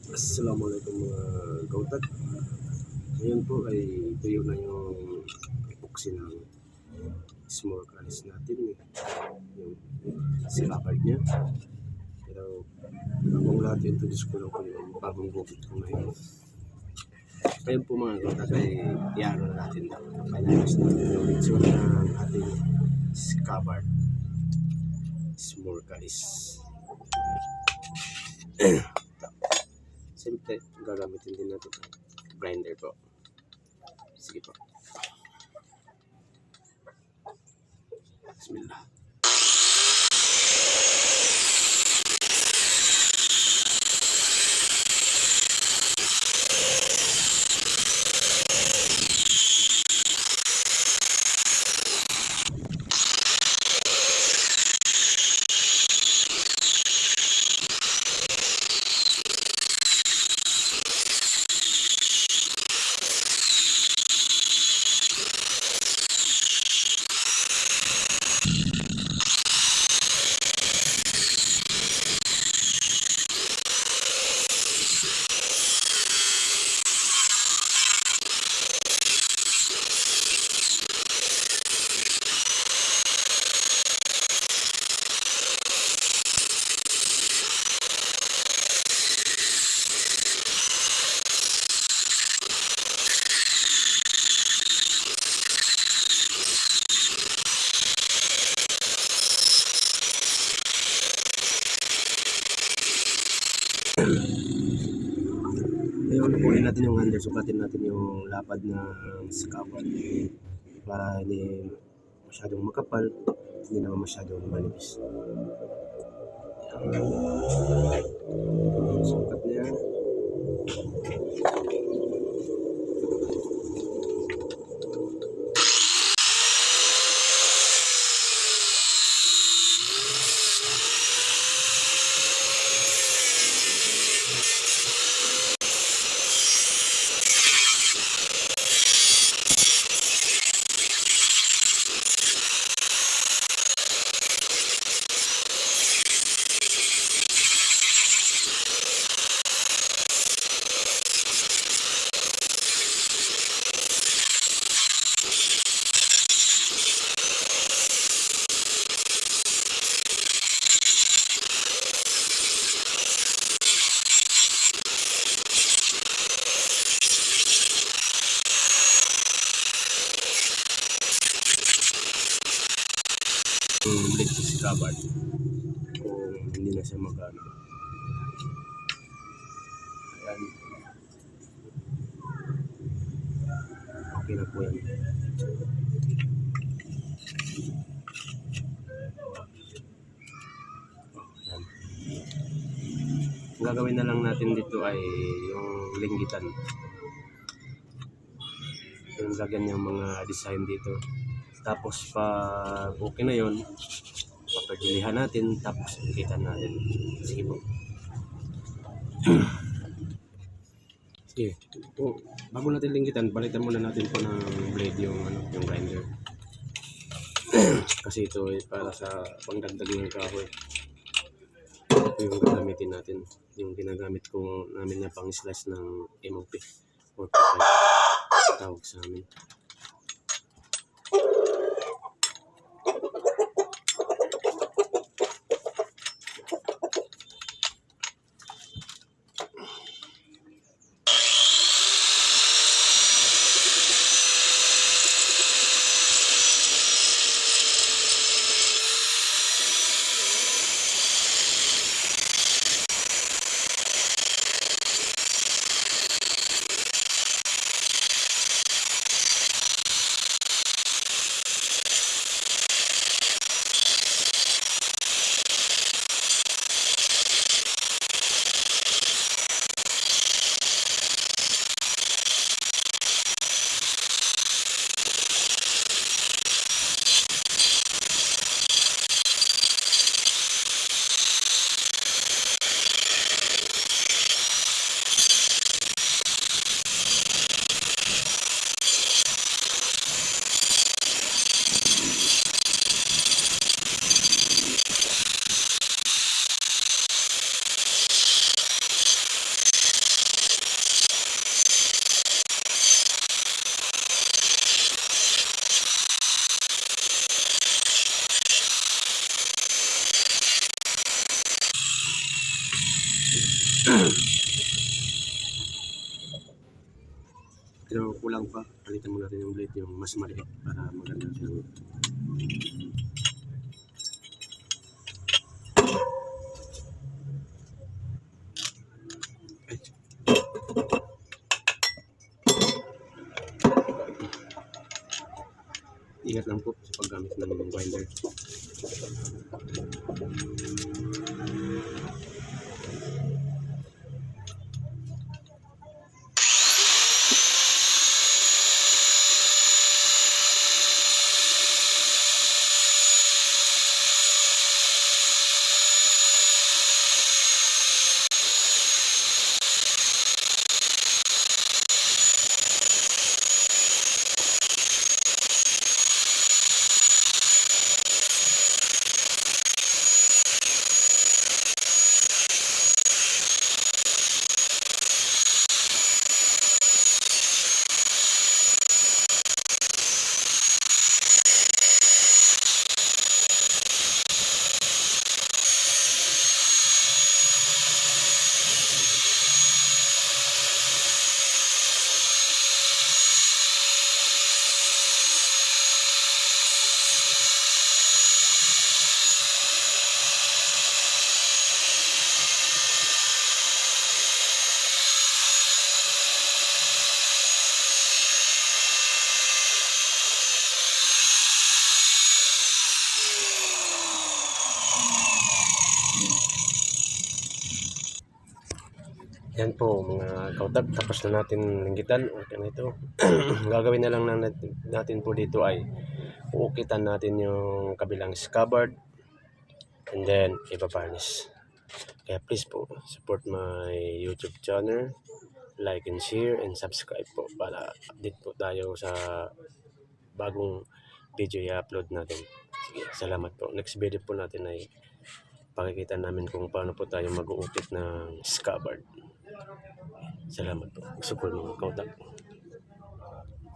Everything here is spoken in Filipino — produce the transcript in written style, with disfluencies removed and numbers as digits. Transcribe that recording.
Assalamualaikum mga kautat. Ngayon po ay tuyo na yung epoxy ng small canis natin. Yung silapad niya. Pero bagong lahat introduce ko lang po yung bagong gupit ko ngayon. Ngayon po mga kautat ay iano na natin dapat. Pinayos natin yung itsura ng ating scabbard small canis. Siyempre, gagamitin din natin ang grinder po. Sige po. Bismillah. Ngayon, kunin natin yung hanger, sukatin natin yung lapad ng scabbard para hindi masyadong makapal, hindi naman masyadong manipis. Sukat niya. Ulit sa scabbard kung hindi na siya magano. Ayan. Okay na po yan. Ayan. Ang gagawin na lang natin dito ay yung linggitan. Yung lagyan yung mga design dito. Tapos pag okay na yun, papagilihan natin, tapos ikitan natin. Sige po. Sige, ito, bago natin linggitan, balitan muna natin po ng blade yung grinder. Kasi ito ay para sa pangdagdag ng kahoy. Ito yung gagamitin natin, yung ginagamit ko namin na pang slice ng MOP or P5 tawag sa amin. kulang pa, palitan mo natin yung blade yung mas maliit para maganda siyang ingat lang po sa paggamit ng grinder. Yan po mga kautag, tapos na natin linggitan. Okay na ito. Gagawin na lang natin po dito ay uukitan natin yung kabilang scabbard and then ipaparnish. Kaya please po support my YouTube channel, like and share and subscribe po para update po tayo sa bagong video i-upload natin. Sige, salamat po. Next video po natin ay pakikita namin kung paano po tayo mag-uukit ng scabbard. Salamat po. Support mga kautag.